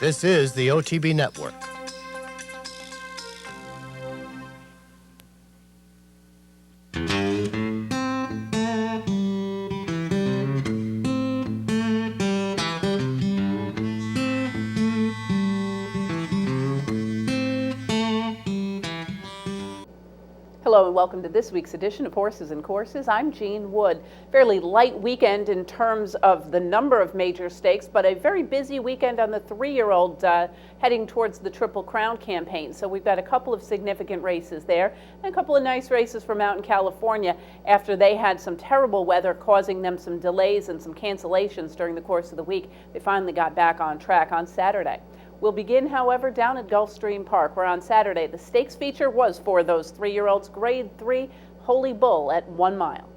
This is the OTB Network. Hello and welcome to this week's edition of Horses and Courses. I'm Jean Wood. Fairly light weekend in terms of the number of major stakes, but a very busy weekend on the three-year-old heading towards the Triple Crown campaign. So we've got a couple of significant races there and a couple of nice races from out in California after they had some terrible weather causing them some delays and some cancellations during the course of the week. They finally got back on track on Saturday. We'll begin, however, down at Gulfstream Park, where on Saturday the stakes feature was for those three-year-olds, Grade 3 Holy Bull at 1 mile.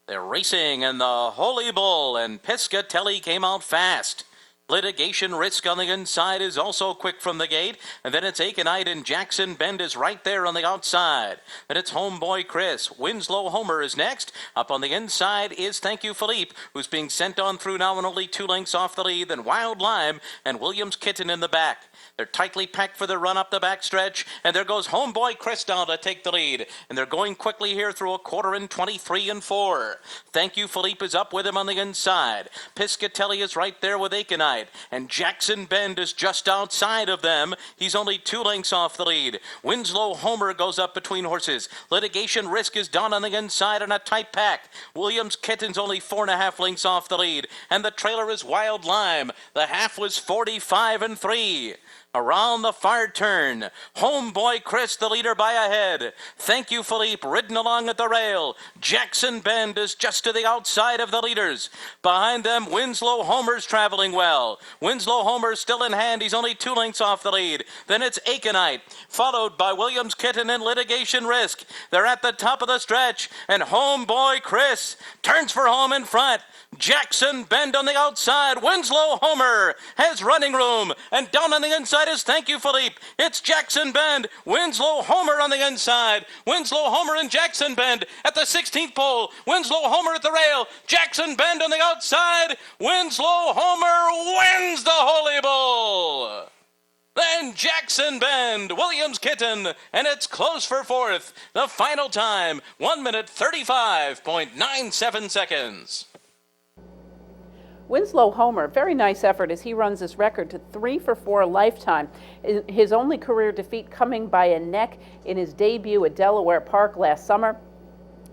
They're racing in the Holy Bull, and Piscatelli came out fast. Litigation Risk on the inside is also quick from the gate. And then it's Aconite and Jackson Bend is right there on the outside. Then it's Homeboy Chris. Winslow Homer is next. Up on the inside is Thank You Philippe, who's being sent on through now and only 2 lengths off the lead. Then Wild Lime and Williams Kitten in the back. They're tightly packed for the run up the backstretch, and there goes Homeboy Chris down to take the lead. And they're going quickly here through a quarter in 23 and 4. Thank You Philippe is up with him on the inside. Piscatelli is right there with Aconite, and Jackson Bend is just outside of them. He's only 2 lengths off the lead. Winslow Homer goes up between horses. Litigation Risk is down on the inside in a tight pack. Williams Kitten's only 4.5 lengths off the lead, and the trailer is Wild Lime. The half was 45 and 3. Around the far turn, Homeboy Chris the leader by a head. Thank You Philippe ridden along at the rail. Jackson Bend is just to the outside of the leaders. Behind them, Winslow Homer's traveling well. Winslow Homer's still in hand. He's only 2 lengths off the lead. Then it's Aconite, followed by Williams Kitten and Litigation Risk. They're at the top of the stretch, and Homeboy Chris turns for home in front. Jackson Bend on the outside. Winslow Homer has running room, and down on the inside is Thank You Philippe. It's Jackson Bend. Winslow Homer on the inside. Winslow Homer and Jackson Bend at the 16th pole. Winslow Homer at the rail. Jackson Bend on the outside. Winslow Homer wins the Holy Bull. Then Jackson Bend, Williams Kitten, and it's close for 4th. The final time, 1 minute 35.97 seconds. Winslow Homer, very nice effort as he runs his record to 3 for 4 lifetime. His only career defeat coming by a neck in his debut at Delaware Park last summer.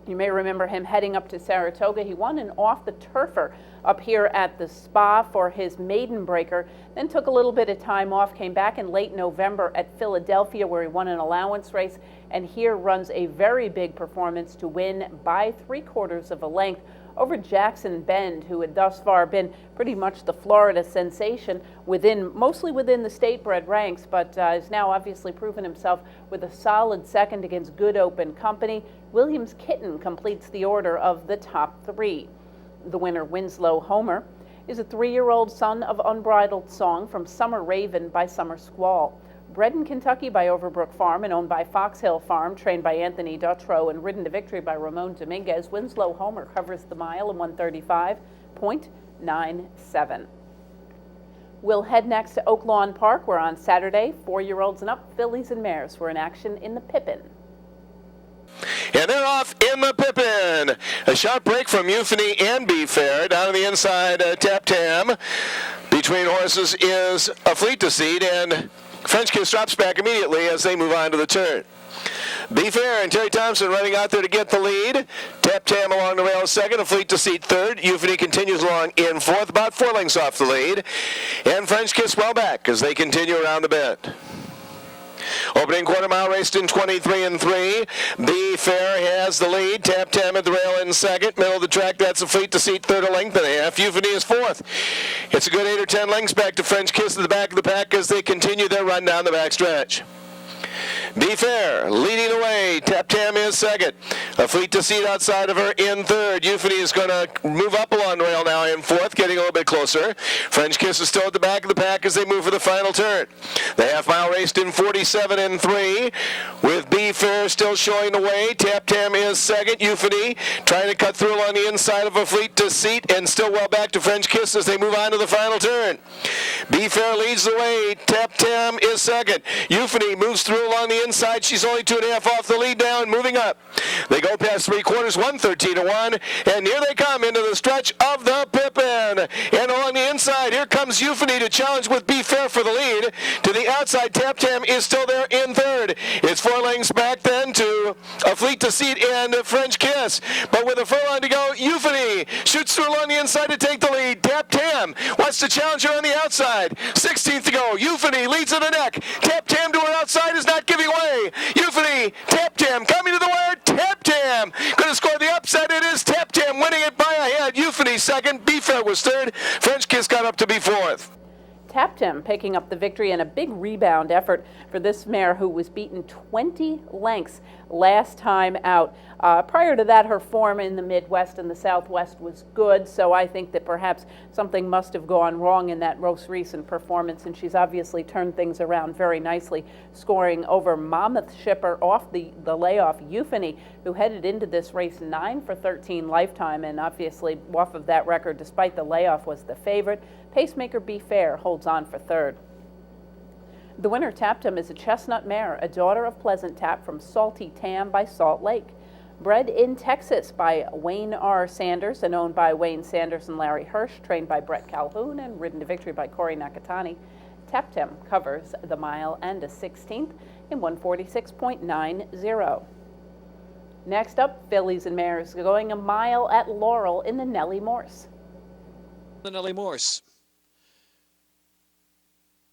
You may remember him heading up to Saratoga. He won an off-the-turfer up here at the Spa for his maiden breaker, then took a little bit of time off, came back in late November at Philadelphia where he won an allowance race, and here runs a very big performance to win by 3/4 of a length over Jackson Bend, who had thus far been pretty much the Florida sensation mostly within the state-bred ranks, but has now obviously proven himself with a solid second against good open company. Williams Kitten completes the order of the top 3. The winner, Winslow Homer, is a 3-year-old son of Unbridled Song from Summer Raven by Summer Squall. Bred in Kentucky by Overbrook Farm and owned by Fox Hill Farm, trained by Anthony Dutrow and ridden to victory by Ramon Dominguez, Winslow Homer covers the mile in 1:35.97. We'll head next to Oak Lawn Park, where on Saturday, 4-year-olds and up, fillies and mares were in action in the Pippin. And they're off in the Pippin. A sharp break from Euphony and Be Fair. Down on the inside, Tap Tam. Between horses is A Fleet to Seed, and French Kiss drops back immediately as they move on to the turn. Be Fair and Terry Thompson running out there to get the lead. Tap Tam along the rail second, A Fleet to Seed third. Euphony continues along in fourth, about 4 lengths off the lead. And French Kiss well back as they continue around the bend. Opening quarter mile raced in 23 and 3. Be Fair has the lead. Tap Tam at the rail in second. Middle of the track, that's A Fleet to Seat, third, a length and a half. Euphony is fourth. It's a good 8 or 10 lengths back to French Kiss at the back of the pack as they continue their run down the back stretch. Be Fair leading the way. Tap Tam is second. A Fleet to Seat outside of her in third. Euphony is going to move up along the rail now in fourth, getting a little bit closer. French Kiss is still at the back of the pack as they move for the final turn. The half-mile raced in 47 and 3, with Be Fair still showing the way. Tap Tam is second. Euphony trying to cut through along the inside of A Fleet to Seat, and still well back to French Kiss as they move on to the final turn. Be Fair leads the way. Tap Tam is second. Euphony moves through along the inside. She's only 2.5 off the lead now and moving up. They go past three quarters, 113-1, and here they come into the stretch of the Pippin. And along the inside, here comes Euphony to challenge with Be Fair for the lead. To the outside, Tap Tam is still there in third. It's 4 lengths back then to A Fleet to Seat and French Kiss. But with a furlong to go, Euphony shoots through along the inside to take the lead. Tap Tam wants to challenge her on the outside. 16th to go. Euphony leads in the neck. Tap Tam to her outside is not giving way. Euphony, Tap Tam coming to the wire. Tap Tam going to score the upset. It is Tap Tam winning it by a head. Euphony second. Be Fair was third. French Kiss got up to be fourth. Tap Tam picking up the victory in a big rebound effort for this mare who was beaten 20 lengths last time out. Prior to that, her form in the Midwest and the Southwest was good, so I think that perhaps something must have gone wrong in that most recent performance, and she's obviously turned things around very nicely, scoring over Monmouth Shipper off the layoff. Euphony, who headed into this race 9 for 13 lifetime, and obviously off of that record, despite the layoff, was the favorite. Pacemaker Be Fair holds on for third. The winner, Tap Tam, is a chestnut mare, a daughter of Pleasant Tap from Salty Tam by Salt Lake. Bred in Texas by Wayne R. Sanders and owned by Wayne Sanders and Larry Hirsch, trained by Brett Calhoun and ridden to victory by Corey Nakatani. Tap Tam covers the mile and a 16th in 146.90. Next up, fillies and mares going a mile at Laurel in the Nellie Morse. The Nellie Morse.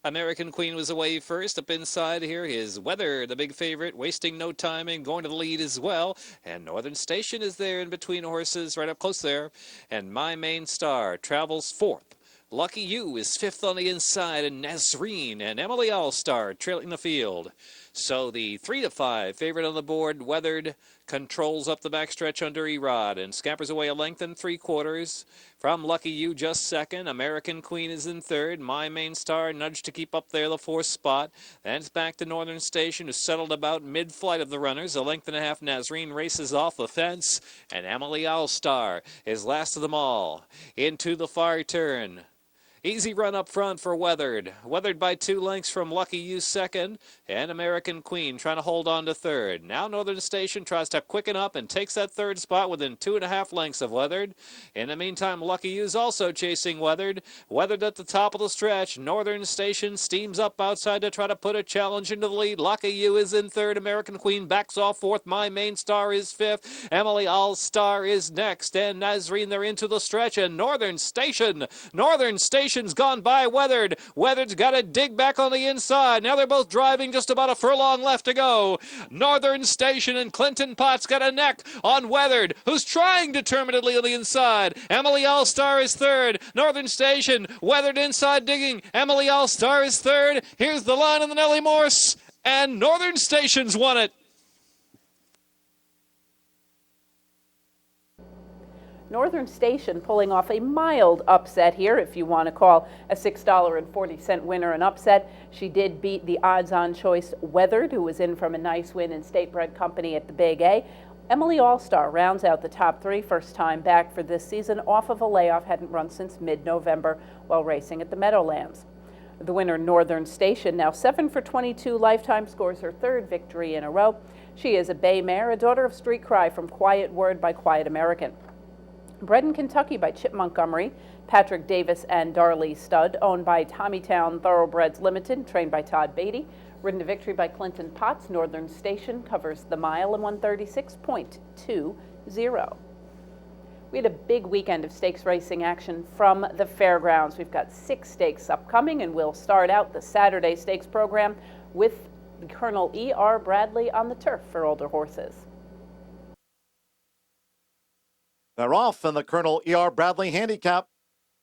American Queen was away first. Up inside here is Weather, the big favorite, wasting no time and going to the lead as well. And Northern Station is there in between horses, right up close there. And My Main Star travels fourth. Lucky You is fifth on the inside, and Nazreen and Emily All-Star trailing the field. So the 3-5 favorite on the board, Weathered, controls up the backstretch under Erod and scampers away a length and 3/4. From Lucky You just second. American Queen is in third. My Main Star nudged to keep up there the 4th spot. Then it's back to Northern Station, who settled about mid-flight of the runners. A length and a half. Nazreen races off the fence, and Emily All-Star is last of them all. Into the far turn. Easy run up front for Weathered. Weathered by 2 lengths from Lucky You second, and American Queen trying to hold on to third. Now Northern Station tries to quicken up and takes that 3rd spot within 2.5 lengths of Weathered. In the meantime, Lucky You's also chasing Weathered. Weathered at the top of the stretch. Northern Station steams up outside to try to put a challenge into the lead. Lucky You is in third. American Queen backs off fourth. My Main Star is fifth. Emily All-Star is next, and Nazreen, they're into the stretch, and Northern Station's gone by Weathered. Weathered's got to dig back on the inside. Now they're both driving, just about a furlong left to go. Northern Station and Clinton Potts got a neck on Weathered, who's trying determinedly on the inside. Emily All-Star is third. Northern Station, Weathered inside digging. Emily All-Star is third. Here's the line on the Nellie Morse, and Northern Station's won it. Northern Station pulling off a mild upset here, if you want to call a $6.40 winner an upset. She did beat the odds-on choice Weathered, who was in from a nice win in State Bred Company at the Big A. Emily All-Star rounds out the top 3, first time back for this season, off of a layoff, hadn't run since mid-November while racing at the Meadowlands. The winner, Northern Station, now 7 for 22 lifetime, scores her 3rd victory in a row. She is a bay mare, a daughter of Street Cry from Quiet Word by Quiet American. Bred in Kentucky by Chip Montgomery, Patrick Davis and Darley Stud, owned by Tommytown Thoroughbreds Limited, trained by Todd Beatty, ridden to victory by Clinton Potts. Northern Station covers the mile in 136.20. We had a big weekend of stakes racing action from the fairgrounds. We've got 6 stakes upcoming, and we'll start out the Saturday stakes program with Colonel E.R. Bradley on the turf for older horses. They're off in the Colonel E.R. Bradley handicap.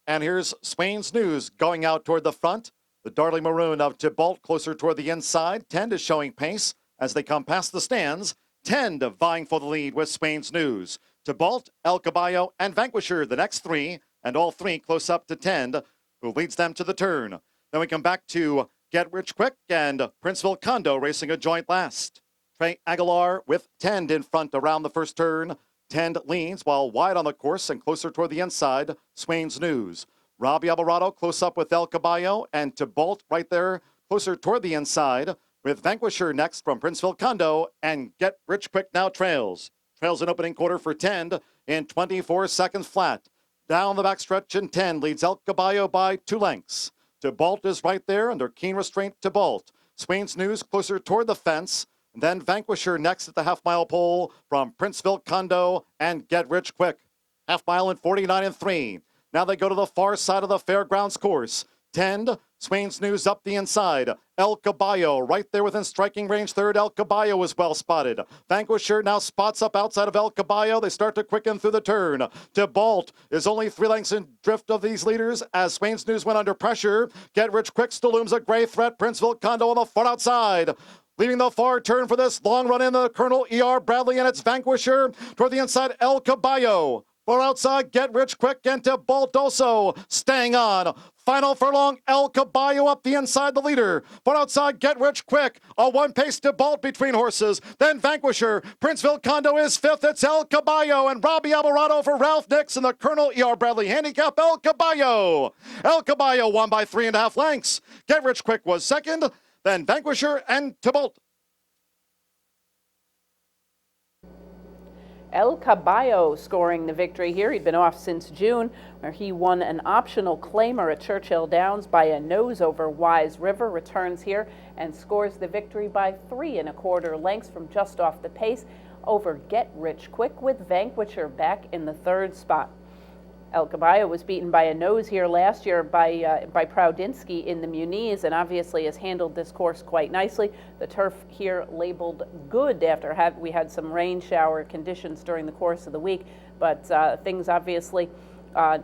And here's Swain's News going out toward the front. The Darley Maroon of Tybalt closer toward the inside. 10 is showing pace. as they come past the stands. Tend vying for the lead with Swain's News. To Bolt, El Caballo, and Vanquisher, the next three, and all three close up to Tend, who leads them to the turn. Then we come back to Get Rich Quick and Princeville Condo racing a joint last. Trey Aguilar with Tend in front around the first turn. Tend leans while wide on the course and closer toward the inside, Swain's News. Robbie Alvarado close up with El Caballo, and to Bolt right there closer toward the inside with Vanquisher next from Princeville Condo, and Get Rich Quick now trails. Trails an opening quarter for Tend in 24 seconds flat. Down the backstretch in 10 leads El Caballo by 2 lengths. To Bolt is right there under keen restraint to Bolt. Swain's News closer toward the fence. Then Vanquisher next at the half-mile pole from Princeville Condo and Get Rich Quick. Half mile in 49 3. Now they go to the far side of the fairgrounds course. Tend, Swain's News up the inside. El Caballo right there within striking range third. El Caballo is well spotted. Vanquisher now spots up outside of El Caballo. They start to quicken through the turn. To Bolt is only 3 lengths in drift of these leaders as Swain's News went under pressure. Get Rich Quick still looms a gray threat. Princeville Condo on the far outside. Leaving the far turn for this long run in the Colonel E.R. Bradley and its Vanquisher. Toward the inside, El Caballo. Far outside, Get Rich Quick and to Bolt also. Staying on. Final furlong, El Caballo up the inside, the leader. Far outside, Get Rich Quick. A 1-pace to Bolt between horses. Then Vanquisher. Princeville Condo is 5th. It's El Caballo and Robbie Alvarado for Ralph Nix and the Colonel E.R. Bradley handicap. El Caballo. El Caballo won by 3.5 lengths. Get Rich Quick was second. Then Vanquisher and to Bolt. El Caballo scoring the victory here. He'd been off since June, where he won an optional claimer at Churchill Downs by a nose over Wise River. Returns here and scores the victory by 3 1/4 lengths from just off the pace over Get Rich Quick, with Vanquisher back in the 3rd spot. El Caballo was beaten by a nose here last year by Prowdinsky in the Muniz, and obviously has handled this course quite nicely. The turf here labeled good after we had some rain shower conditions during the course of the week, but things obviously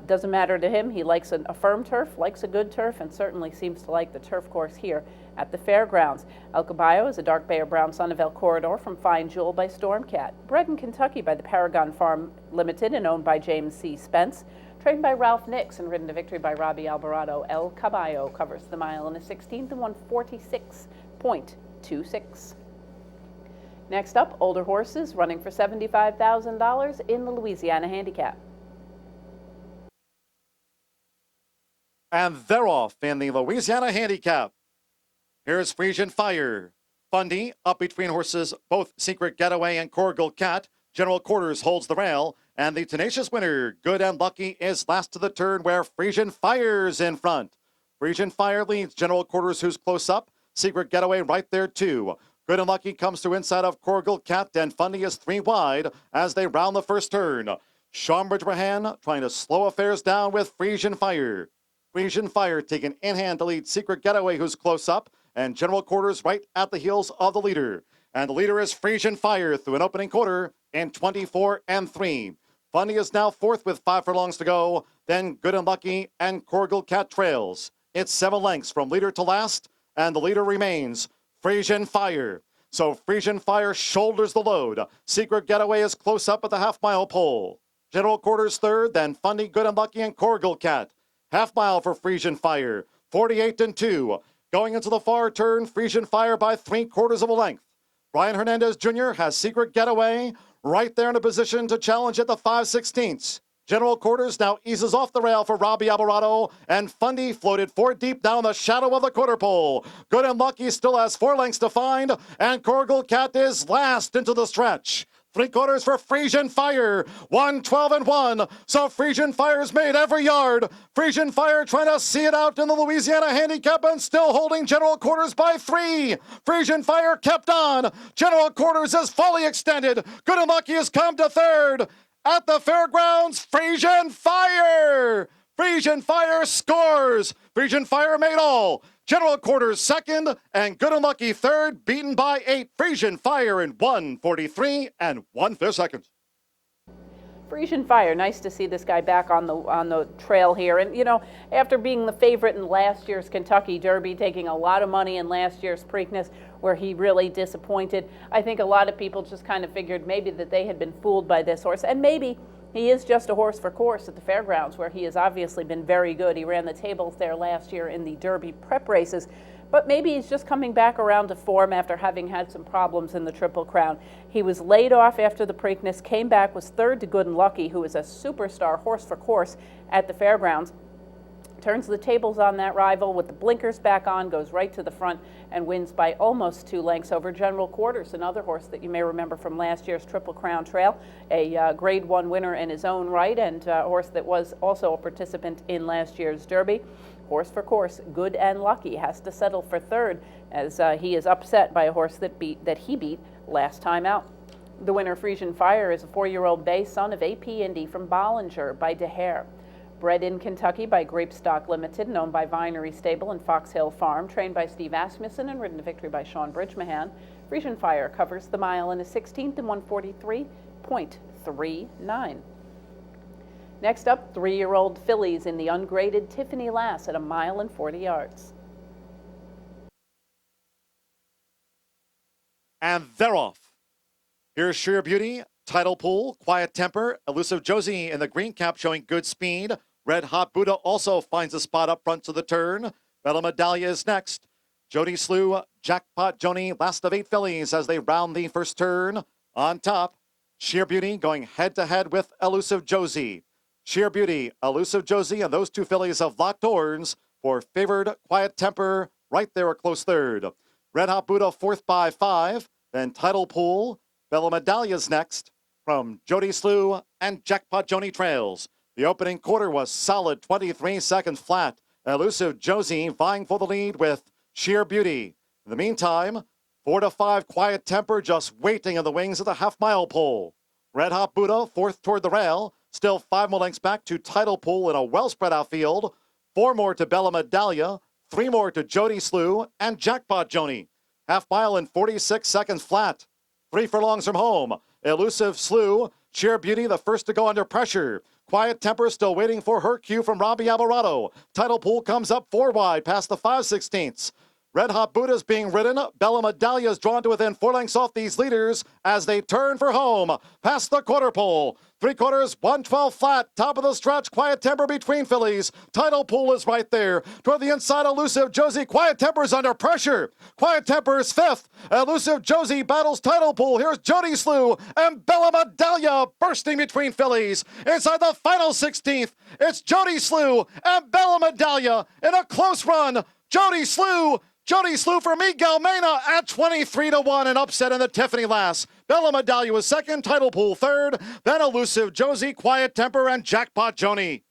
doesn't matter to him. He likes a firm turf, likes a good turf, and certainly seems to like the turf course here at the fairgrounds. El Caballo is a dark bay or brown son of El Corridor from Fine Jewel by Stormcat. Bred in Kentucky by the Paragon Farm Limited and owned by James C. Spence. Trained by Ralph Nix and ridden to victory by Robbie Alvarado. El Caballo covers the mile in a 16th and 146.26. Next up, older horses running for $75,000 in the Louisiana Handicap. And they're off in the Louisiana Handicap. Here's Frisian Fire. Fundy up between horses, both Secret Getaway and Corrigal Cat. General Quarters holds the rail. And the tenacious winner, Good and Lucky, is last to the turn where Frisian Fire's in front. Frisian Fire leads General Quarters, who's close up. Secret Getaway right there too. Good and Lucky comes to inside of Corrigal Cat, and Fundy is 3 wide as they round the first turn. Schomburg Brahan trying to slow affairs down with Frisian Fire. Frisian Fire taken in hand to lead Secret Getaway, who's close up, and General Quarters right at the heels of the leader. And the leader is Frisian Fire through an opening quarter in 24 3. Fundy is now 4th with 5 furlongs to go. Then Good and Lucky and Corrigal Cat trails. It's 7 lengths from leader to last, and the leader remains Frisian Fire. So Frisian Fire shoulders the load. Secret Getaway is close up at the half-mile pole. General Quarters 3rd, then Fundy, Good and Lucky, and Corrigal Cat. Half mile for Frisian Fire, 48 2. Going into the far turn, Frisian Fire by 3/4 of a length. Brian Hernandez Jr. has Secret Getaway right there in a position to challenge at the 5/16. General Quarters now eases off the rail for Robbie Alvarado, and Fundy floated 4 deep down the shadow of the quarter pole. Good and Lucky still has 4 lengths to find, and Corrigal Cat is last into the stretch. 3/4 for Frisian Fire, 1:12 1. So Frisian Fire's made every yard. Frisian Fire trying to see it out in the Louisiana Handicap and still holding General Quarters by 3. Frisian Fire kept on. General Quarters is fully extended. Good and Lucky has come to 3rd. At the fairgrounds, Frisian Fire! Frisian Fire scores. Frisian Fire made all. General Quarters 2nd and Good and Lucky 3rd, beaten by 8. Frisian Fire in 1:43 1/5 seconds. Frisian Fire, nice to see this guy back on the trail here. And, you know, after being the favorite in last year's Kentucky Derby, taking a lot of money in last year's Preakness, where he really disappointed, I think a lot of people just kind of figured maybe that they had been fooled by this horse. And maybe he is just a horse for course at the fairgrounds, where he has obviously been very good. He ran the tables there last year in the Derby prep races. But maybe he's just coming back around to form after having had some problems in the Triple Crown. He was laid off after the Preakness, came back, was third to Good and Lucky, who is a superstar horse for course at the fairgrounds. Turns the tables on that rival with the blinkers back on, goes right to the front, and wins by almost 2 lengths over General Quarters, another horse that you may remember from last year's Triple Crown Trail, a Grade 1 winner in his own right, and a horse that was also a participant in last year's Derby. Horse for course, Good and Lucky has to settle for third, as he is upset by a horse that he beat last time out. The winner, Frisian Fire, is a 4-year-old bay son of AP Indy from Bollinger by DeHare. Bred in Kentucky by Grapestock Limited, known by Vinery Stable and Fox Hill Farm, trained by Steve Asmussen and ridden to victory by Sean Bridgemahan. Frisian Fire covers the mile in a 16th and 143.39. Next up, 3-year-old fillies in the ungraded Tiffany Lass at a mile and 40 yards. And they're off. Here's Sheer Beauty, Title Pool, Quiet Temper, Elusive Josie in the green cap showing good speed. Red Hot Buddha also finds a spot up front to the turn. Bella Medallia is next. Jody Slew, Jackpot Joni, last of 8 fillies as they round the first turn. On top, Sheer Beauty going head-to-head with Elusive Josie. Sheer Beauty, Elusive Josie, and those 2 fillies have locked horns for favored Quiet Temper right there a close third. Red Hot Buddha 4th by 5, then Title Pool. Bella Medallia's next from Jody Slew and Jackpot Joni trails. The opening quarter was solid 23 seconds flat. Elusive Josie vying for the lead with Sheer Beauty. In the meantime, 4 to 5 Quiet Temper just waiting in the wings of the half-mile pole. Red Hot Buddha 4th toward the rail. Still 5 more lengths back to Title Pool in a well-spread outfield. 4 more to Bella Medallia, 3 more to Jody Slew and Jackpot Joni. Half mile in 46 seconds flat. 3 furlongs from home. Elusive Slew, Sheer Beauty the first to go under pressure. Quiet Temper still waiting for her cue from Robbie Alvarado. Title Pool comes up 4 wide past the 5/16. Red Hot Buddha's being ridden. Bella Medallia is drawn to within 4 lengths off these leaders as they turn for home. Past the quarter pole. 3/4, 112 flat. Top of the stretch. Quiet Temper between fillies. Title Pool is right there. Toward the inside, Elusive Josie. Quiet Temper's under pressure. Quiet Temper is 5th. Elusive Josie battles Title Pool. Here's Jody Slew and Bella Medallia bursting between fillies. Inside the final 16th, it's Jody Slew and Bella Medallia in a close run. Jody Slew for Miguel Mena at 23 to 1, an upset in the Tiffany Lass. Bella Medallia was 2nd, Title Pool 3rd, then Elusive Josie, Quiet Temper, and Jackpot Joni.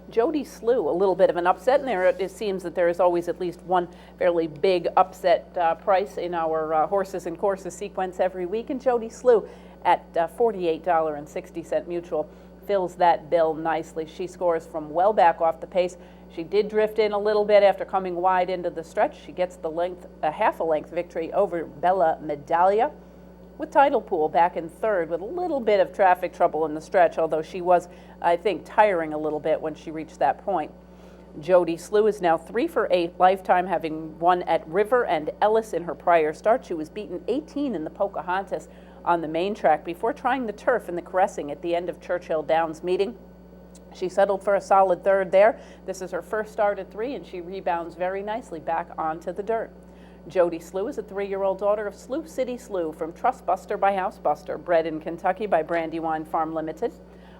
Jody Slew, a little bit of an upset, and it seems that there is always at least one fairly big upset price in our horses and courses sequence every week, and Jody Slew at $48.60 mutual fills that bill nicely. She scores from well back off the pace. She did drift in a little bit after coming wide into the stretch. She gets the half a length victory over Bella Medallia, with Title Pool back in 3rd with a little bit of traffic trouble in the stretch, although she was, I think, tiring a little bit when she reached that point. Jody Slew is now 3 for 8 lifetime, having won at River and Ellis in her prior start. She was beaten 18 in the Pocahontas on the main track before trying the turf in the Caressing at the end of Churchill Downs meeting. She settled for a solid 3rd there. This is her first start at 3, and she rebounds very nicely back onto the dirt. Jody Slew is a 3-year-old daughter of Slew City Slew from Trustbuster by Housebuster, bred in Kentucky by Brandywine Farm Limited,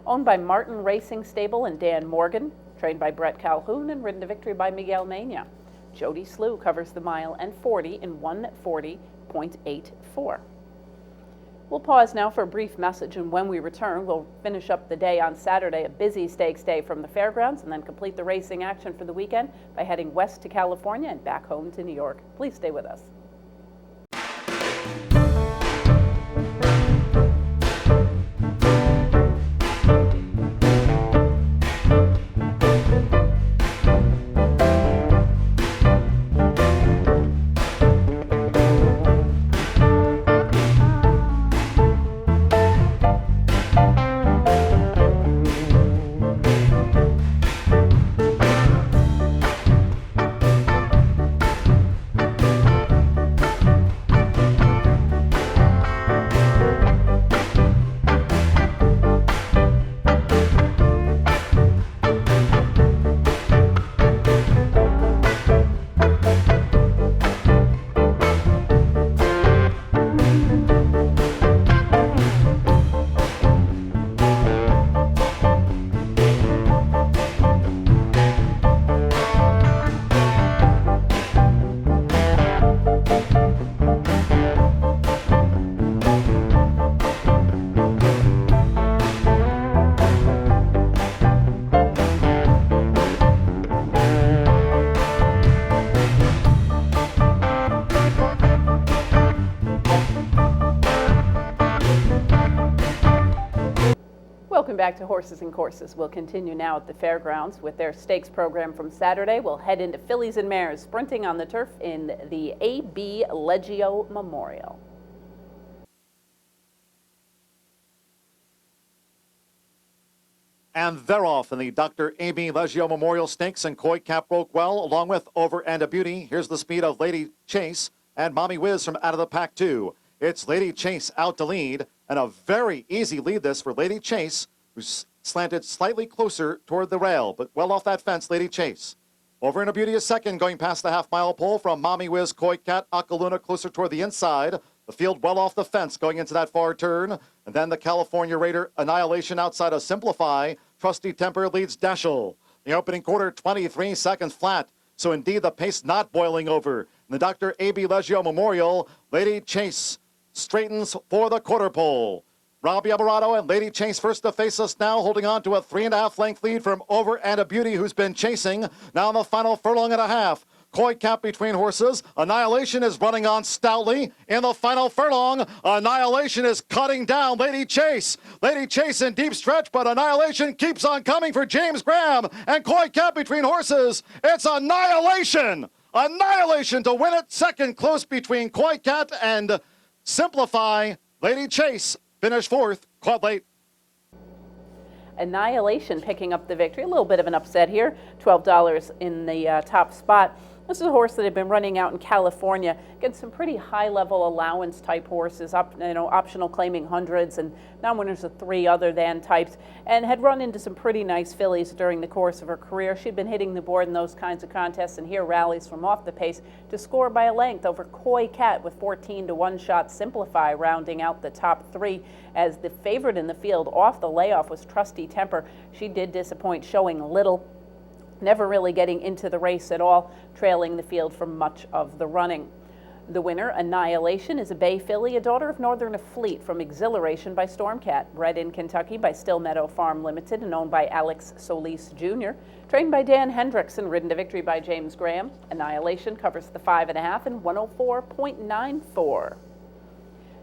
owned by Martin Racing Stable and Dan Morgan, trained by Brett Calhoun and ridden to victory by Miguel Mena. Jody Slew covers the mile and 40 in 1:40.84. We'll pause now for a brief message, and when we return, we'll finish up the day on Saturday, a busy stakes day from the fairgrounds, and then complete the racing action for the weekend by heading west to California and back home to New York. Please stay with us. Welcome back to Horses and Courses. We'll continue now at the fairgrounds with their stakes program from Saturday. We'll head into fillies and mares sprinting on the turf in the A.B. Leggio Memorial. And they're off in the Dr. A.B. Leggio Memorial Stakes, and Koi Cap broke well, along with Over and a Beauty. Here's the speed of Lady Chase and Mommy Whiz from out of the pack, too. It's Lady Chase out to lead, and a very easy lead this for Lady Chase, who's slanted slightly closer toward the rail, but well off that fence, Lady Chase. Over and a Beauty is second, going past the half-mile pole from Mommy Whiz, Koi Cat, Akaluna closer toward the inside. The field well off the fence going into that far turn. And then the California Raider Annihilation outside of Simplify. Trusty Temper leads Dashel. The opening quarter, 23 seconds flat. So indeed the pace not boiling over. In the Dr. A.B. Leggio Memorial, Lady Chase straightens for the quarter pole. Robbie Alvarado and Lady Chase first to face us now, holding on to a 3.5 length lead from Over and a Beauty, who's been chasing. Now in the final furlong and a half. Koi Cap between horses. Annihilation is running on stoutly. In the final furlong, Annihilation is cutting down Lady Chase. Lady Chase in deep stretch, but Annihilation keeps on coming for James Graham. And Koi Cap between horses. It's Annihilation. Annihilation to win it. Second close between Koi Cat and Simplify. Lady Chase finished fourth, caught late. Annihilation picking up the victory. A little bit of an upset here. $12 in the top spot. This is a horse that had been running out in California, getting some pretty high-level allowance type horses, optional claiming hundreds and non-winners of 3 other than types, and had run into some pretty nice fillies during the course of her career. She'd been hitting the board in those kinds of contests, and here rallies from off the pace to score by a length over Koi Cat with 14 to 1 shot Simplify rounding out the top 3, as the favorite in the field off the layoff was Trusty Temper. She did disappoint, showing little, never really getting into the race at all, trailing the field for much of the running. The winner, Annihilation, is a bay filly, a daughter of Northern Fleet from Exhilaration by Stormcat, bred in Kentucky by Still Meadow Farm Limited and owned by Alex Solis Jr., trained by Dan Hendrickson, ridden to victory by James Graham. Annihilation covers the 5.5 and 104.94.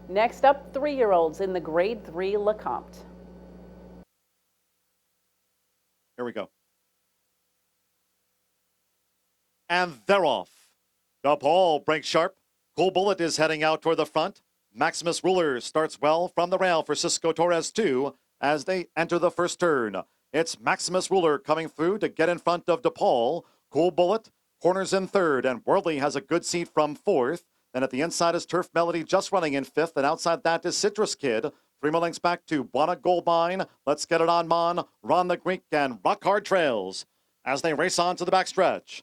Next up, 3-year-olds in the Grade 3 LeCompte. Here we go. And they're off. The pole breaks sharp. Cool Bullet is heading out toward the front. Maximus Ruler starts well from the rail for Cisco Torres 2 as they enter the first turn. It's Maximus Ruler coming through to get in front of DePaul. Cool Bullet corners in third, and Worldly has a good seat from fourth. Then at the inside is Turf Melody just running in fifth, and outside that is Citrus Kid. 3 more lengths back to Buona Goldmine. Let's Get It On Mon, Ron the Greek, and Rock Hard Trails as they race on to the backstretch.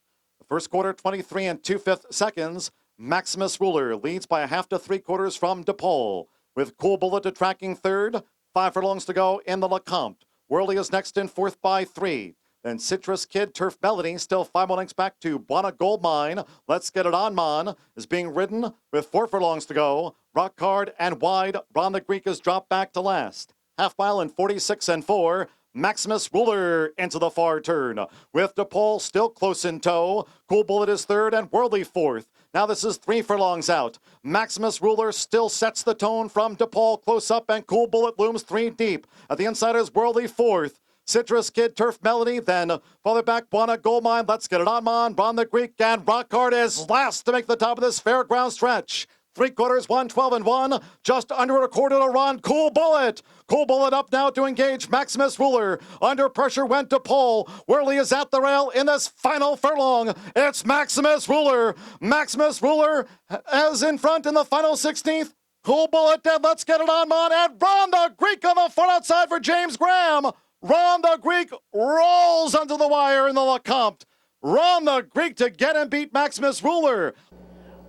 First quarter, 23 and 2/5 seconds. Maximus Ruler leads by 1/2 to 3/4 from DePaul, with Cool Bullet tracking third. 5 furlongs to go in the LeCompte. Worley is next in fourth by 3. Then Citrus Kid, Turf Melody, still 5 more lengths back to Buona Goldmine. Let's Get It On Mon is being ridden with 4 furlongs to go. Rock Hard and Wide. Ron the Greek is dropped back to last. Half mile in 46 and 4. Maximus Ruler into the far turn, with DePaul still close in tow. Cool Bullet is third and Worldly fourth. Now this is 3 furlongs out. Maximus Ruler still sets the tone from DePaul close up, and Cool Bullet looms 3 deep. At the inside is Worldly fourth. Citrus Kid, Turf Melody, then farther back, Buona Goldmine, Let's Get It On Mon, Ron the Greek, and Rock Hard is last to make the top of this fairground stretch. 3/4, 112 and 1, just under a quarter to run. Cool Bullet. Cool Bullet up now to engage Maximus Ruler. Under pressure went to Pole. Worley is at the rail in this final furlong. It's Maximus Ruler. Maximus Ruler is in front in the final 16th. Cool Bullet dead. Let's Get It On Mon, and Ron the Greek on the front outside for James Graham. Ron the Greek rolls onto the wire in the LeCompte. Ron the Greek to get and beat Maximus Ruler.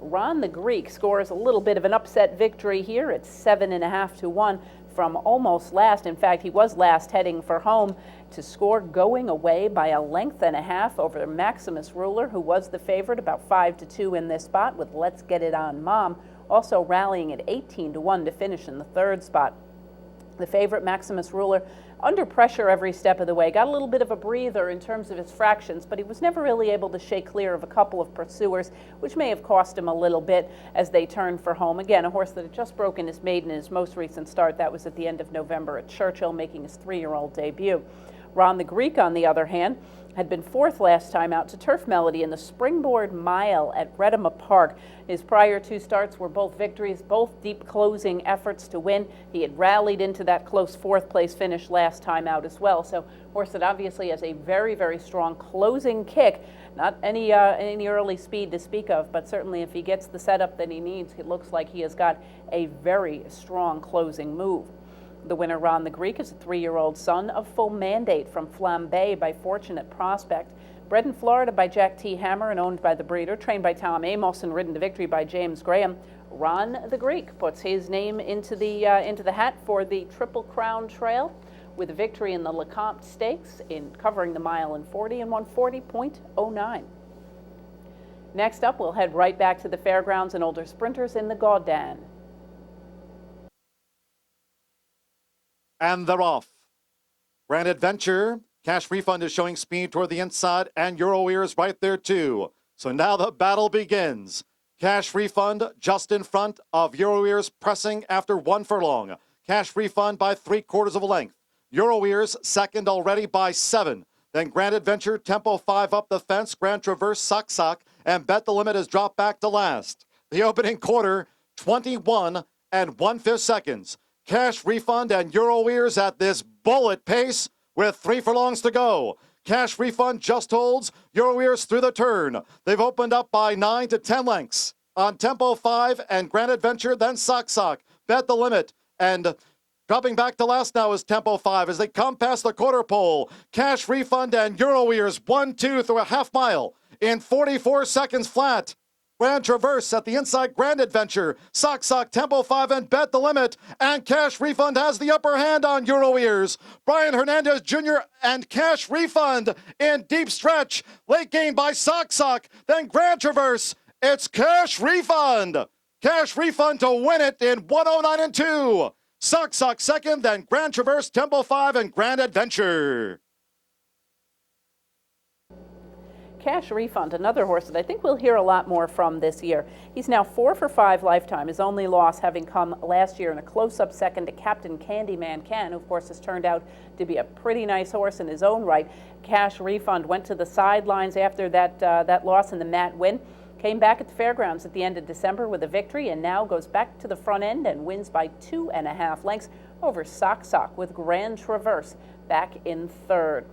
Ron the Greek scores a little bit of an upset victory here at 7.5 to 1 from almost last. In fact, he was last heading for home to score going away by 1.5 lengths over Maximus Ruler, who was the favorite, about 5 to 2 in this spot, with Let's Get It On Mom also rallying at 18 to 1 to finish in the third spot. The favorite, Maximus Ruler, under pressure every step of the way. Got a little bit of a breather in terms of his fractions, but he was never really able to shake clear of a couple of pursuers, which may have cost him a little bit as they turned for home. Again, a horse that had just broken his maiden in his most recent start. That was at the end of November at Churchill, making his 3-year-old debut. Ron the Greek, on the other hand, had been fourth last time out to Turf Melody in the Springboard Mile at Reddema Park. His prior 2 starts were both victories, both deep closing efforts to win. He had rallied into that close 4th place finish last time out as well. So, horse that obviously has a very, very strong closing kick. Not any early speed to speak of, but certainly if he gets the setup that he needs, it looks like he has got a very strong closing move. The winner, Ron the Greek, is a 3-year-old son of Full Mandate from Flambe by Fortunate Prospect. Bred in Florida by Jack T. Hammer and owned by the breeder, trained by Tom Amos and ridden to victory by James Graham. Ron the Greek puts his name into the hat for the Triple Crown Trail with a victory in the LeCompte Stakes in covering the mile in 40 and 140.09. Next up, we'll head right back to the fairgrounds and older sprinters in the Gaudan. And they're off. Grand Adventure, Cash Refund is showing speed toward the inside, and Euro Ears right there too. So now the battle begins. Cash Refund just in front of Euro Ears, pressing after 1 furlong. Cash Refund by 3/4 of a length. Euro Ears second already by 7. Then Grand Adventure, Tempo 5 up the fence. Grand Traverse, Sock, and Bet the Limit has dropped back to last. The opening quarter, 21 and 1/5 seconds. Cash Refund and Euro Ears at this bullet pace with 3 furlongs to go. Cash Refund just holds. Euro Ears through the turn. They've opened up by 9 to 10 lengths. On Tempo 5 and Grand Adventure, then Sock, Bet the Limit, and dropping back to last now is Tempo 5 as they come past the quarter pole. Cash Refund and Euro Ears 1-2 through a half mile in 44 seconds flat. Grand Traverse at the inside, Grand Adventure, Sock, Tempo 5, and Bet the Limit. And Cash Refund has the upper hand on Euro Ears. Brian Hernandez Jr. and Cash Refund in deep stretch. Late gain by Sock, then Grand Traverse. It's Cash Refund. Cash Refund to win it in 109 and 2. Sock second, then Grand Traverse, Tempo 5, and Grand Adventure. Cash Refund, another horse that I think we'll hear a lot more from this year. He's now 4 for 5 lifetime, his only loss having come last year in a close-up second to Captain Candyman Can, who of course has turned out to be a pretty nice horse in his own right. Cash Refund went to the sidelines after that loss in the Matt win, came back at the fairgrounds at the end of December with a victory, and now goes back to the front end and wins by 2.5 lengths over Sock with Grand Traverse back in third.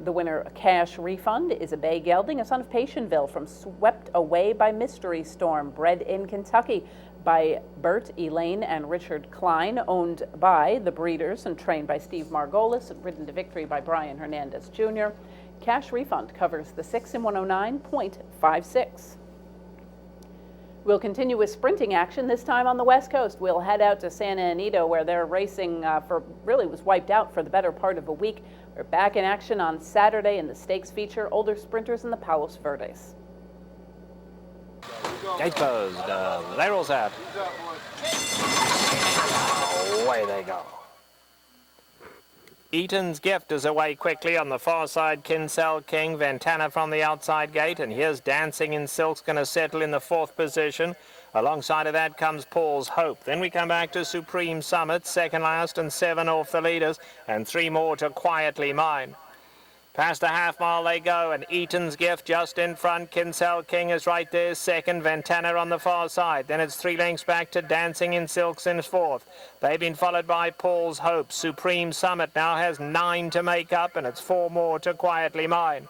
The winner, Cash Refund, is a bay gelding, a son of Patientville from Swept Away by Mystery Storm, bred in Kentucky by Bert, Elaine, and Richard Klein, owned by the breeders and trained by Steve Margolis, and ridden to victory by Brian Hernandez Jr. Cash Refund covers the 6 in 109.56. We'll continue with sprinting action, this time on the West Coast. We'll head out to Santa Anita, where they're racing was wiped out for the better part of a week. We're back in action on Saturday in the stakes feature, older sprinters in the Palos Verdes. Gate closed. They rolls out. Away they go. Eaton's Gift is away quickly on the far side. Kinsale King, Ventana from the outside gate, and here's Dancing in Silk's going to settle in the 4th position. Alongside of that comes Paul's Hope. Then we come back to Supreme Summit, second last and 7 off the leaders, and 3 more to Quietly Mine. Past the half mile they go, and Eaton's Gift just in front. Kinsale King is right there, second. Ventana on the far side. Then it's 3 lengths back to Dancing in Silks in 4th. They've been followed by Paul's Hope. Supreme Summit now has 9 to make up, and it's 4 more to Quietly Mine.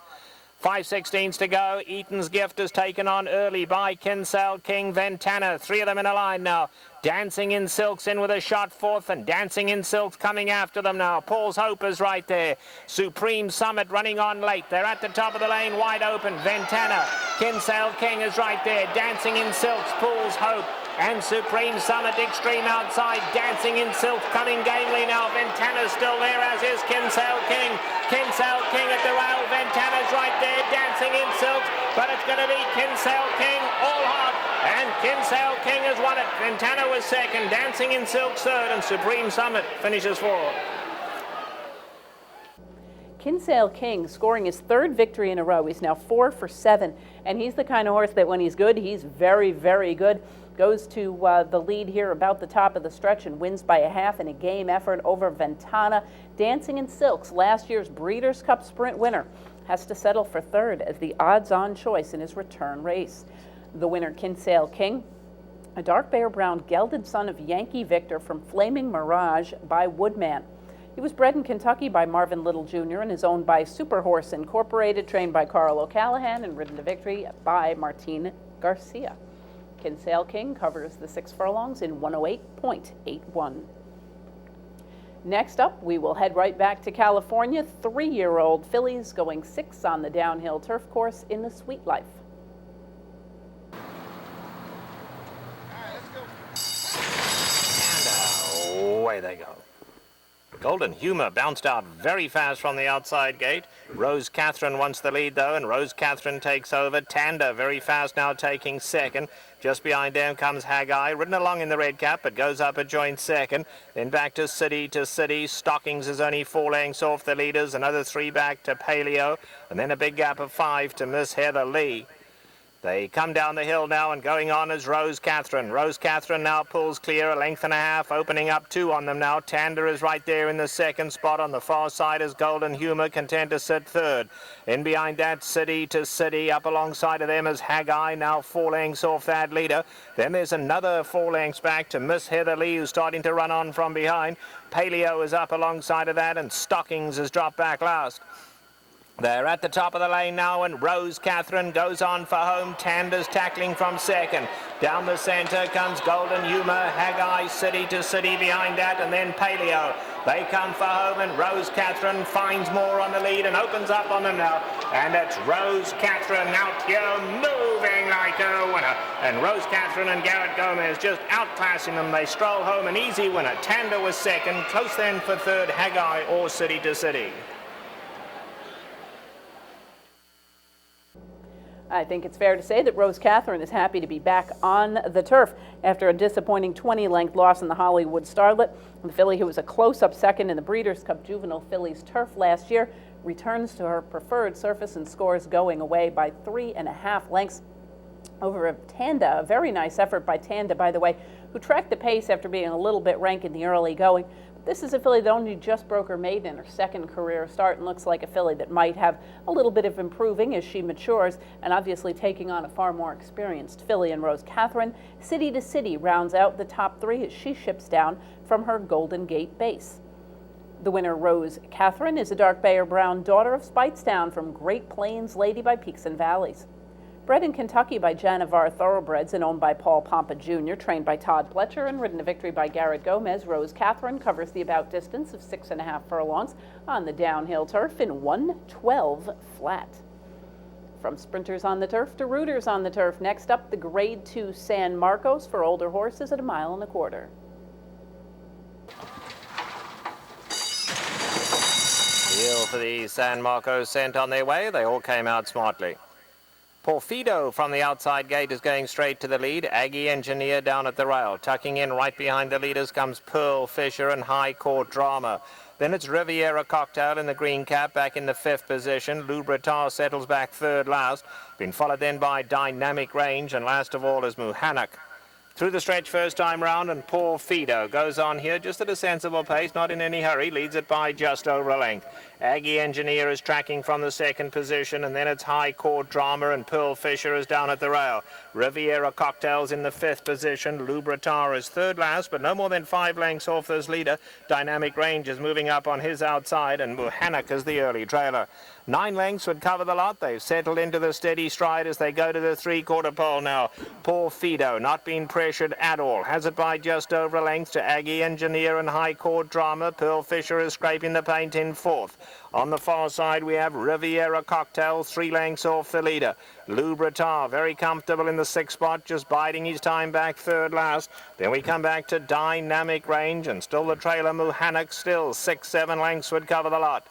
5/16 to go. Eaton's Gift is taken on early by Kinsale King, Ventana. 3 of them in a line now. Dancing in Silks in with a shot 4th, and Dancing in Silks coming after them now. Paul's Hope is right there. Supreme Summit running on late. They're at the top of the lane, wide open. Ventana. Kinsale King is right there. Dancing in Silks, Paul's Hope, and Supreme Summit extreme outside. Dancing in Silk coming gamely now. Ventana's still there, as is Kinsale King. Kinsale King at the rail. Ventana's right there. Dancing in Silk, but it's going to be Kinsale King all hot, and Kinsale King has won it. Ventana was second, Dancing in Silk third, and Supreme Summit finishes 4th. Kinsale King scoring his third victory in a row. He's now 4 for 7, and he's the kind of horse that when he's good, he's very, very good. Goes to the lead here about the top of the stretch and wins by a half in a game effort over Ventana. Dancing in Silks, last year's Breeders' Cup Sprint winner, has to settle for third as the odds-on choice in his return race. The winner, Kinsale King, a dark bear brown gelded son of Yankee Victor from Flaming Mirage by Woodman. He was bred in Kentucky by Marvin Little Jr. and is owned by Super Horse Incorporated, trained by Carl O'Callahan and ridden to victory by Martin Garcia. Kinsale King covers the 6 furlongs in 108.81. Next up, we will head right back to California. 3-year-old fillies going 6 on the downhill turf course in the Sweet Life. And away they go. Golden Humor bounced out very fast from the outside gate. Rose Catherine wants the lead though, and Rose Catherine takes over. Tanda very fast now taking second. Just behind them comes Haggai, ridden along in the red cap, but goes up a joint second. Then back to City. Stockings is only 4 lengths off the leaders. Another 3 back to Paleo, and then a big gap of 5 to Miss Heather Lee. They come down the hill now, and going on is Rose Catherine. Rose Catherine now pulls clear, a length and a half, opening up 2 on them now. Tanda is right there in the second spot. On the far side is Golden Humor, content to sit third. In behind that, City. Up alongside of them is Haggai, now 4 lengths off that leader. Then there's another 4 lengths back to Miss Heather Lee, who's starting to run on from behind. Paleo is up alongside of that, and Stockings has dropped back last. They're at the top of the lane now, and Rose Catherine goes on for home. Tanda's tackling from second. Down the centre comes Golden Humor, Haggai, City behind that, and then Paleo. They come for home, and Rose Catherine finds more on the lead and opens up on them now. And it's Rose Catherine out here moving like a winner. And Rose Catherine and Garrett Gomez just outclassing them. They stroll home an easy winner. Tanda was second, close then for third, Haggai or City. I think it's fair to say that Rose Catherine is happy to be back on the turf after a disappointing 20-length loss in the Hollywood Starlet. The filly, who was a close-up second in the Breeders' Cup Juvenile Fillies Turf last year, returns to her preferred surface and scores going away by 3.5 lengths over Tanda. A very nice effort by Tanda, by the way, who tracked the pace after being a little bit rank in the early going. This is a filly that only just broke her maiden in her second career start and looks like a filly that might have a little bit of improving as she matures, and obviously taking on a far more experienced filly in Rose Catherine. City rounds out the top 3 as she ships down from her Golden Gate base. The winner, Rose Catherine, is a dark bay or brown daughter of Speightstown from Great Plains Lady by Peaks and Valleys. Bred in Kentucky by Janivar Thoroughbreds and owned by Paul Pompa Jr., trained by Todd Pletcher and ridden to victory by Garrett Gomez, Rose Catherine covers the about distance of 6.5 furlongs on the downhill turf in 1:12 flat. From sprinters on the turf to rooters on the turf, next up the Grade 2 San Marcos for older horses at 1.25 miles. Deal for the San Marcos sent on their way. They all came out smartly. Porfido from the outside gate is going straight to the lead. Aggie Engineer down at the rail. Tucking in right behind the leaders comes Pearl Fisher and High Court Drama. Then it's Riviera Cocktail in the green cap back in the 5th position. Lou Bretar settles back 3rd last. Been followed then by Dynamic Range, and last of all is Muhannak. Through the stretch first time round, and Porfido goes on here just at a sensible pace, not in any hurry, leads it by just over a length. Aggie Engineer is tracking from the 2nd position, and then it's High Court Drama, and Pearl Fisher is down at the rail. Riviera Cocktails in the 5th position. Lou Bretar is 3rd last, but no more than 5 lengths off this leader. Dynamic Range is moving up on his outside, and Muhannak is the early trailer. 9 lengths would cover the lot. They've settled into the steady stride as they go to the 3/4 pole now. Porfido not being pressured at all. Has it by just over a length to Aggie Engineer and High Court Drama. Pearl Fisher is scraping the paint in 4th. On the far side, we have Riviera Cocktail, 3 lengths off the leader. Lou Bretar, very comfortable in the 6th spot, just biding his time back 3rd last. Then we come back to Dynamic Range, and still the trailer Muhannak, still 6-7 lengths would cover the lot.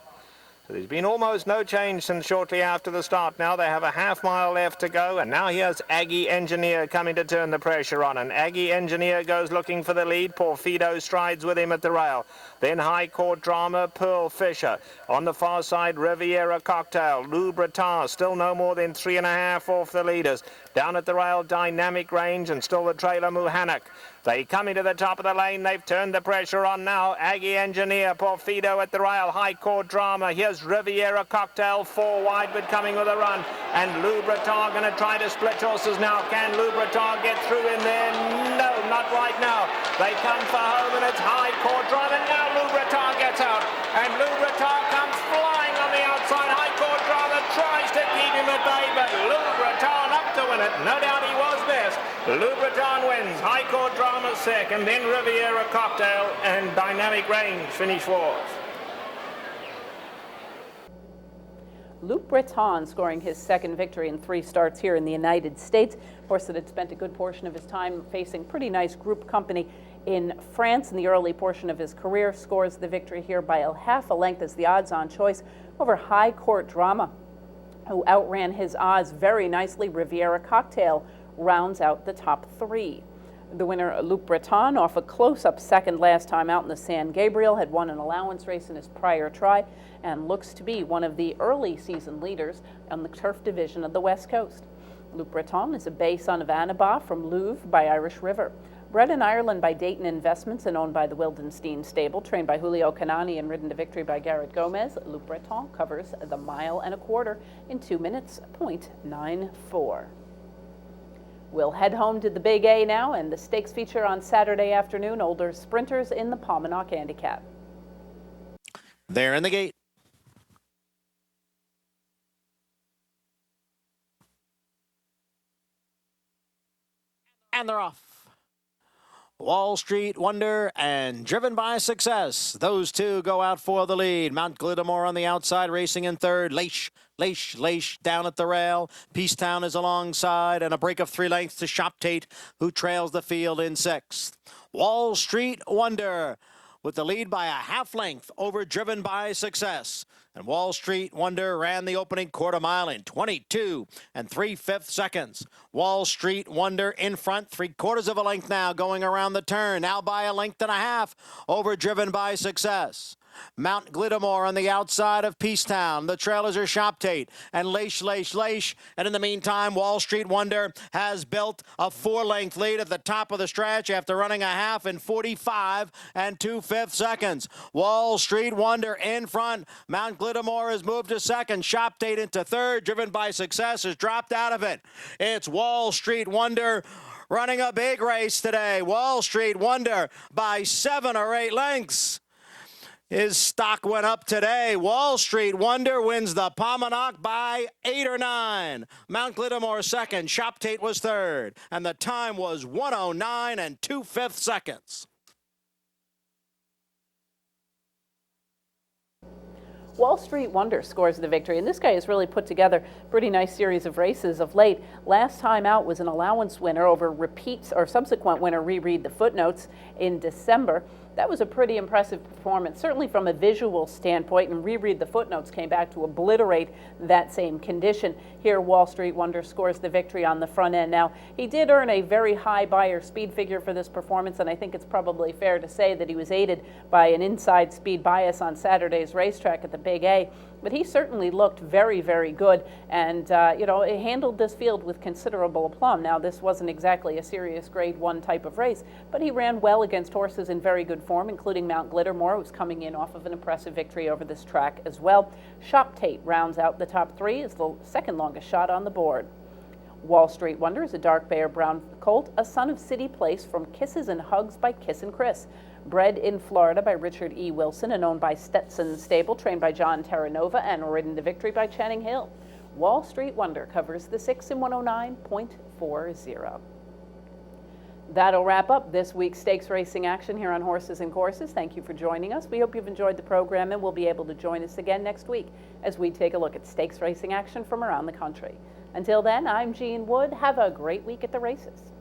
There's been almost no change since shortly after the start. Now they have a half-mile left to go, and now here's Aggie Engineer coming to turn the pressure on, and Aggie Engineer goes looking for the lead. Porfido strides with him at the rail. Then High Court Drama, Pearl Fisher. On the far side, Riviera Cocktail. Lou Breton still no more than 3.5 off the leaders. Down at the rail, Dynamic Range, and still the trailer Muhannock. They come into the top of the lane. They've turned the pressure on now. Aggie Engineer, Porfido at the rail. High Court Drama. Here's Riviera Cocktail, 4 wide, but coming with a run. And Lou Breton going to try to split horses now. Can Lou Breton get through in there? No, not right now. They come for home, and it's High Court Drama. Now Lou Breton gets out. And Lou Breton comes flying on the outside. High Court Drama tries to keep him at bay, but Lou Breton up to win it. No doubt he was best. Lou Breton wins. High Court Drama second, then Riviera Cocktail and Dynamic Range finish fourth. Luc Breton scoring his second victory in 3 starts here in the United States. Horse that had spent a good portion of his time facing pretty nice group company in France in the early portion of his career, scores the victory here by half a length as the odds-on choice over High Court Drama, who outran his odds very nicely. Riviera Cocktail rounds out the top 3. The winner, Luc Breton, off a close-up second last time out in the San Gabriel, had won an allowance race in his prior try and looks to be one of the early season leaders on the turf division of the West Coast. Luc Breton is a bay son of Annabah from Louvre by Irish River. Bred in Ireland by Dayton Investments and owned by the Wildenstein stable, trained by Julio Canani and ridden to victory by Garrett Gomez, Luc Breton covers the 1.25 miles in 2 minutes, .94. We'll head home to the Big A now, and the stakes feature on Saturday afternoon, older sprinters in the Paumanok Handicap. They're in the gate. And they're off. Wall Street Wonder and Driven by Success. Those two go out for the lead. Mount Glittamore on the outside, racing in third. Leish down at the rail. Peacetown is alongside, and a break of 3 lengths to Shop Tate, who trails the field in 6th. Wall Street Wonder with the lead by a half length over Driven by Success. And Wall Street Wonder ran the opening quarter mile in 22 3/5 seconds. Wall Street Wonder in front, 3/4 of a length now, going around the turn, now by a length and a half over Driven by Success. Mount Glittamore on the outside of Peacetown. The trailers are Shop Tate and Leish. And in the meantime, Wall Street Wonder has built a 4-length lead at the top of the stretch after running a half in 45 2/5 seconds. Wall Street Wonder in front. Mount Glittamore has moved to second. Shop Tate into third. Driven by Success has dropped out of it. It's Wall Street Wonder running a big race today. Wall Street Wonder by 7 or 8 lengths. His stock went up today. Wall Street Wonder wins the Paumanok by 8 or 9. Mount Glittamore second. Shop Tate was third. And the time was 1:09 2/5 seconds. Wall Street Wonder scores the victory, and this guy has really put together a pretty nice series of races of late. Last time out was an allowance winner over repeats or subsequent winner, reread the footnotes, in December. That was a pretty impressive performance, certainly from a visual standpoint, and reread the footnotes came back to obliterate that same condition. Here, Wall Street Wonder scores the victory on the front end. Now, he did earn a very high buyer speed figure for this performance, and I think it's probably fair to say that he was aided by an inside speed bias on Saturday's racetrack at the Big A. But he certainly looked very, very good, and he handled this field with considerable aplomb. Now, this wasn't exactly a serious Grade 1 type of race, but he ran well against horses in very good form, including Mount Glittamore, who's coming in off of an impressive victory over this track as well. Shop Tate rounds out the top 3 as the second longest shot on the board. Wall Street Wonder is a dark bay or brown colt, a son of City Place from Kisses and Hugs by Kiss and Chris. Bred in Florida by Richard E. Wilson and owned by Stetson Stable, trained by John Terranova and ridden to victory by Channing Hill. Wall Street Wonder covers the 6 in 109.40. That'll wrap up this week's stakes racing action here on Horses and Courses. Thank you for joining us. We hope you've enjoyed the program and will be able to join us again next week as we take a look at stakes racing action from around the country. Until then, I'm Jean Wood. Have a great week at the races.